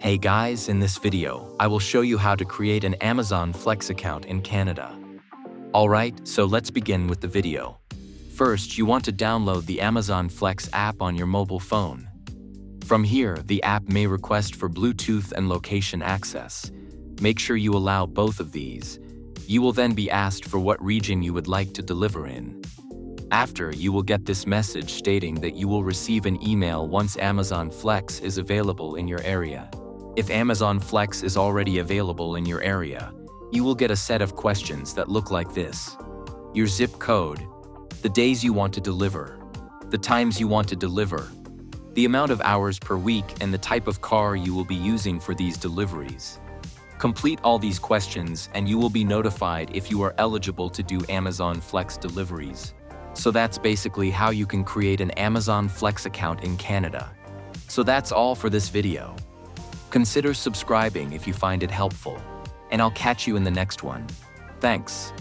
Hey guys, in this video, I will show you how to create an Amazon Flex account in Canada. Alright, so let's begin with the video. First, you want to download the Amazon Flex app on your mobile phone. From here, the app may request for Bluetooth and location access. Make sure you allow both of these. You will then be asked for what region you would like to deliver in. After, you will get this message stating that you will receive an email once Amazon Flex is available in your area. If Amazon Flex is already available in your area, you will get a set of questions that look like this: your zip code, the days you want to deliver, the times you want to deliver, the amount of hours per week, and the type of car you will be using for these deliveries. Complete all these questions and you will be notified if you are eligible to do Amazon Flex deliveries. So that's basically how you can create an Amazon Flex account in Canada. So that's all for this video. Consider subscribing if you find it helpful, and I'll catch you in the next one. Thanks.